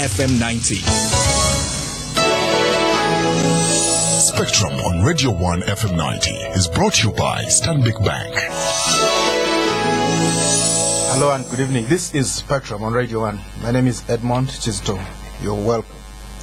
FM 90. Spectrum on Radio 1 FM 90 is brought to you by Stanbic Bank. Hello and good evening. This is Spectrum on Radio 1. My name is Edmond Kizito. You're welcome.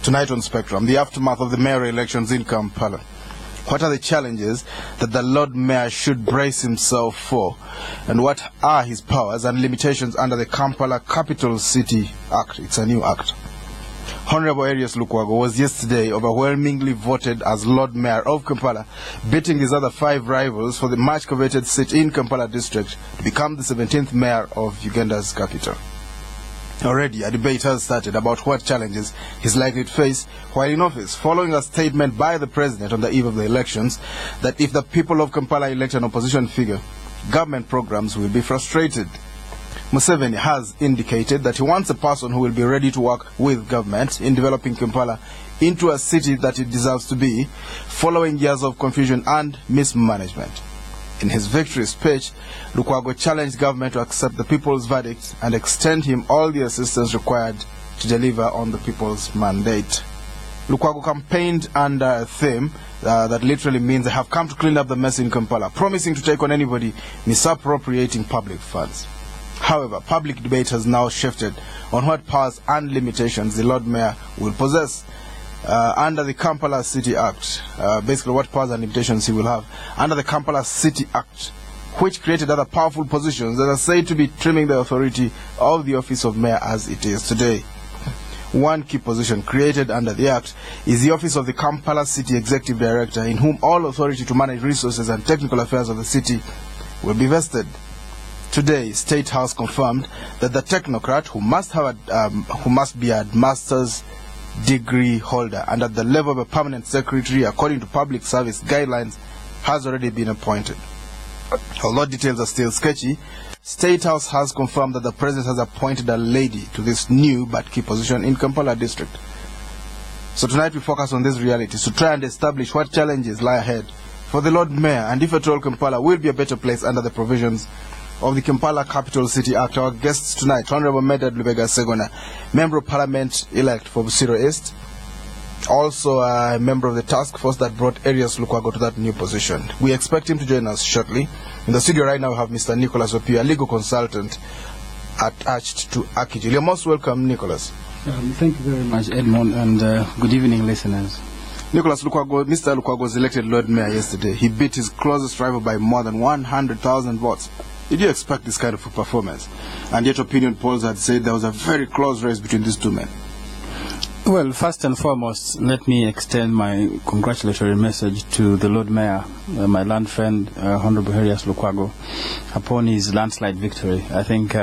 Tonight on Spectrum, the aftermath of the mayoral elections in Kampala. What are the challenges that the Lord Mayor should brace himself for? And what are his powers and limitations under the Kampala Capital City Act? It's a new act. Honorable Erias Lukwago was yesterday overwhelmingly voted as Lord Mayor of Kampala, beating his other 5 rivals for the much coveted seat in Kampala district to become the 17th mayor of Uganda's capital. Already a debate has started about what challenges he's likely to face while in office, following a statement by the president on the eve of the elections that if the people of Kampala elect an opposition figure, government programs will be frustrated. Museveni has indicated that he wants a person who will be ready to work with government in developing Kampala into a city that it deserves to be, following years of confusion and mismanagement. In his victory speech, Lukwago challenged government to accept the people's verdict and extend him all the assistance required to deliver on the people's mandate. Lukwago campaigned under a theme that literally means they have come to clean up the mess in Kampala, promising to take on anybody misappropriating public funds. However, public debate has now shifted on what powers and limitations the Lord Mayor will possess under the Kampala City Act. Basically, what powers and limitations he will have under the Kampala City Act, which created other powerful positions that are said to be trimming the authority of the office of mayor as it is today. One key position created under the Act is the office of the Kampala City Executive Director, in whom all authority to manage resources and technical affairs of the city will be vested. Today, State House confirmed that the technocrat, who must be a master's degree holder and at the level of a permanent secretary according to public service guidelines, has already been appointed. Although details are still sketchy, State House has confirmed that the president has appointed a lady to this new but key position in Kampala district. So tonight we focus on these realities to try and establish what challenges lie ahead for the Lord Mayor, and if at all Kampala will be a better place under the provisions of the Kampala Capital City Act. Our guests tonight, Honorable Medard Segona, Member of Parliament elect for Busiro East, also a member of the task force that brought Erias Lukwago to that new position. We expect him to join us shortly. In the studio right now we have Mr. Nicholas Opio, a legal consultant attached to Akijil. You're most welcome, Nicholas. Thank you very much, Edmond, and good evening, listeners. Nicholas Lukwago, Mr. Lukwago was elected Lord Mayor yesterday. He beat his closest rival by more than 100,000 votes. Did you expect this kind of a performance? And yet opinion polls had said there was a very close race between these two men. Well, first and foremost, let me extend my congratulatory message to the Lord Mayor, my land friend, Honorable Erias Lukwago, upon his landslide victory. I think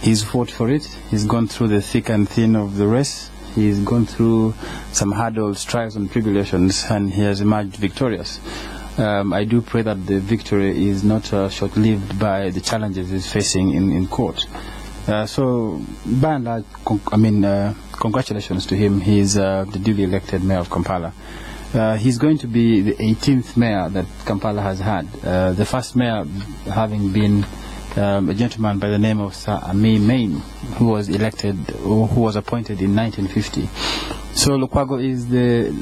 he's fought for it. He's gone through the thick and thin of the race. He's gone through some hurdles, trials and tribulations, and he has emerged victorious. I do pray that the victory is not short-lived by the challenges he's facing in court. So, by and large, congratulations to him. He's the duly elected mayor of Kampala. He's going to be the 18th mayor that Kampala has had. The first mayor having been a gentleman by the name of Sir Ami Main, who was elected, or who was appointed in 1950. So Lukwago is the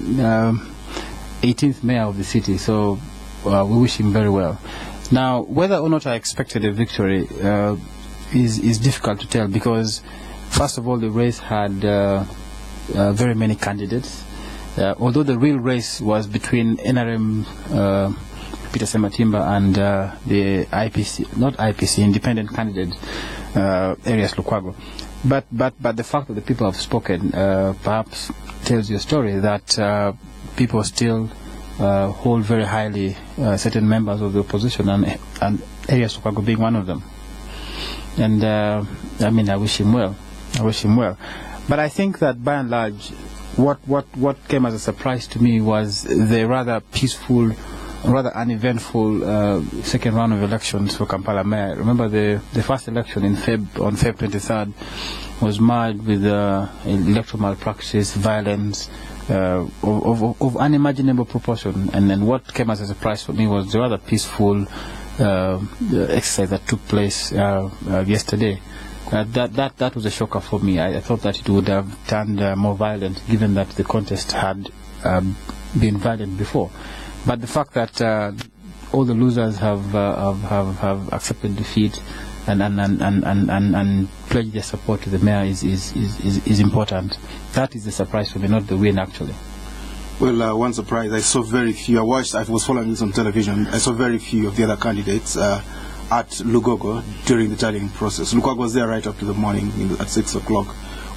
18th mayor of the city, so we wish him very well. Now, whether or not I expected a victory is difficult to tell, because first of all, the race had very many candidates. Although the real race was between NRM Peter Sematimba and the IPC, not IPC, independent candidate Erias Lukwago. But the fact that the people have spoken perhaps tells you a story that people still hold very highly certain members of the opposition, and Erias Lukwago being one of them. And I wish him well. I wish him well. But I think that by and large, what came as a surprise to me was the rather peaceful, rather uneventful second round of elections for Kampala Mayor. Remember the first election on Feb 23rd was marred with electoral malpractice, violence, of unimaginable proportion. And then what came as a surprise for me was the rather peaceful exercise that took place yesterday, That was a shocker for me. I thought that it would have turned more violent, given that the contest had been violent before. But the fact that all the losers have accepted defeat and pledged their support to the mayor is important. That is the surprise for me, not the win actually. Well, one surprise, I saw very few. I was following this on television. I saw very few of the other candidates at Lugogo during the tallying process. Lukwago was there right up to the morning at 6 o'clock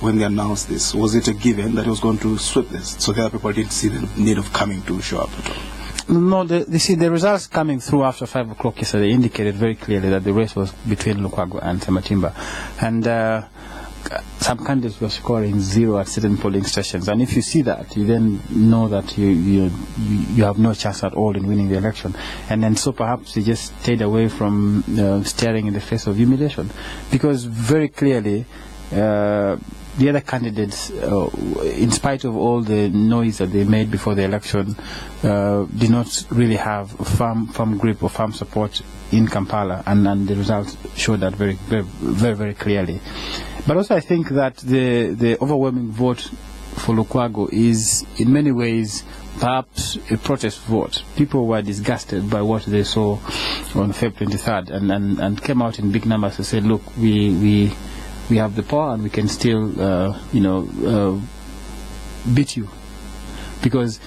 when they announced this. Was it a given that he was going to sweep this? So the other people didn't see the need of coming to show up at all? No, the results coming through after 5 o'clock yesterday indicated very clearly that the race was between Lukwago and Sematimba. And some candidates were scoring 0 at certain polling stations. And if you see that, you then know that you have no chance at all in winning the election. And then so perhaps they just stayed away from staring in the face of humiliation. Because very clearly, the other candidates, in spite of all the noise that they made before the election, did not really have a firm grip or firm support in Kampala, and the results showed that very clearly. But also I think that the overwhelming vote for Lukwago is in many ways perhaps a protest vote. People were disgusted by what they saw on February 23rd and came out in big numbers to say, look, we have the power and we can still beat you, because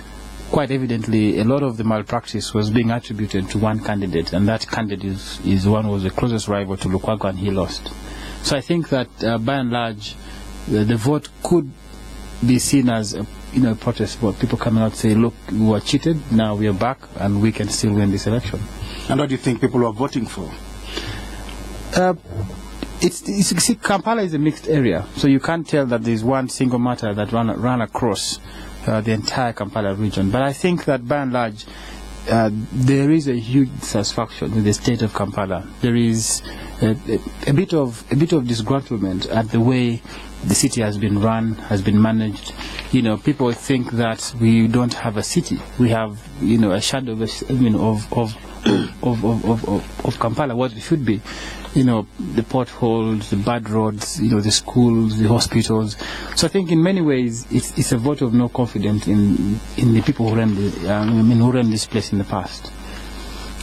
quite evidently a lot of the malpractice was being attributed to one candidate, and that candidate is one who was the closest rival to Lukwago, and he lost. So I think that by and large the vote could be seen as a protest vote. People coming out say, look, we were cheated, now we are back and we can still win this election. And what do you think people are voting for? See, Kampala is a mixed area, so you can't tell that there's one single matter that ran across the entire Kampala region. But I think that by and large, there is a huge satisfaction with the state of Kampala. There is a bit of disgruntlement at the way the city has been run, has been managed. People think that we don't have a city. We have, a shadow of Kampala, what it should be. The potholes, the bad roads, the schools, the hospitals. So I think in many ways it's a vote of no confidence in the people who ran this place in the past.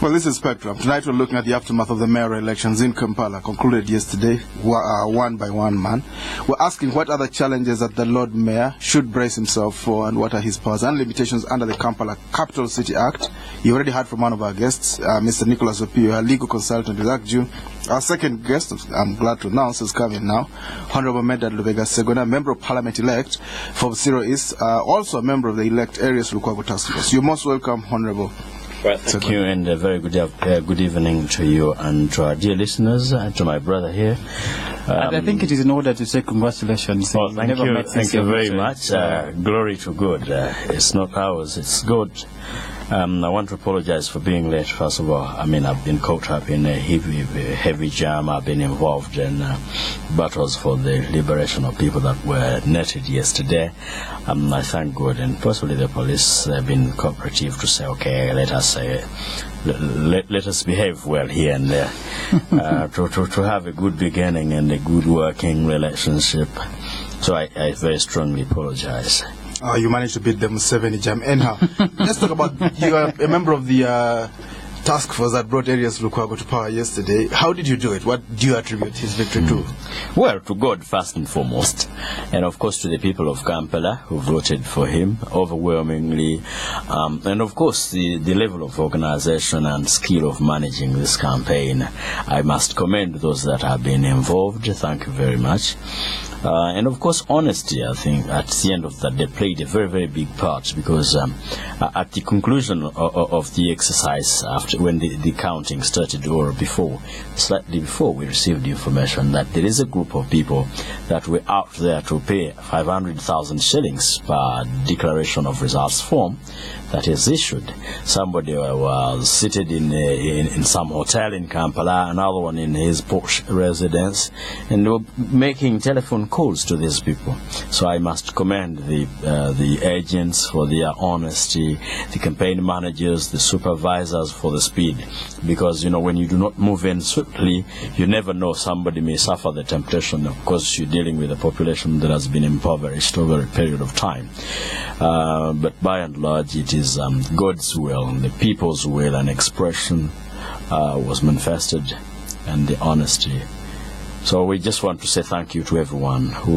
Well, this is Spectrum. Tonight we're looking at the aftermath of the mayoral elections in Kampala, concluded yesterday, one by one man. We're asking what other challenges that the Lord Mayor should brace himself for, and what are his powers and limitations under the Kampala Capital City Act. You already heard from one of our guests, Mr. Nicholas Opio, a legal consultant with ACJU. Our second guest, I'm glad to announce, is coming now, Honorable Medard Segona, Member of Parliament-elect for Busiro East, also a member of the elect Erias Lukwago Taskforce. You're most welcome, Honorable. Well, thank you, and a very good evening to you and to our dear listeners, to my brother here. I think it is in order to say congratulations. Oh, thank you very much. Glory to God. It's not ours, it's God. I want to apologize for being late, first of all. I've been caught up in a heavy jam. I've been involved in battles for the liberation of people that were netted yesterday. I thank God, and possibly the police have been cooperative to say, okay, let us behave well here and there, to have a good beginning and a good working relationship. So I very strongly apologize. You managed to beat them 70 jam. Anyhow, let's talk about, you are a member of the task force that brought Erias Lukwago to power yesterday. How did you do it? What do you attribute his victory to? Well, to God first and foremost, and of course to the people of Kampala who voted for him overwhelmingly, and of course the level of organization and skill of managing this campaign. I must commend those that have been involved. Thank you very much. And of course honesty, I think at the end of that they played a very, very big part, because at the conclusion of the exercise, after when the counting started, or slightly before, we received information that there is a group of people that were out there to pay 500,000 shillings per declaration of results form that is issued. Somebody was seated in some hotel in Kampala, another one in his posh residence, and they were making telephone calls to these people. So I must commend the agents for their honesty, the campaign managers, the supervisors for the speed. Because, when you do not move in swiftly, you never know, somebody may suffer the temptation. Of course, you're dealing with a population that has been impoverished over a period of time. But by and large, it is God's will, the people's will and expression was manifested, and the honesty. So we just want to say thank you to everyone who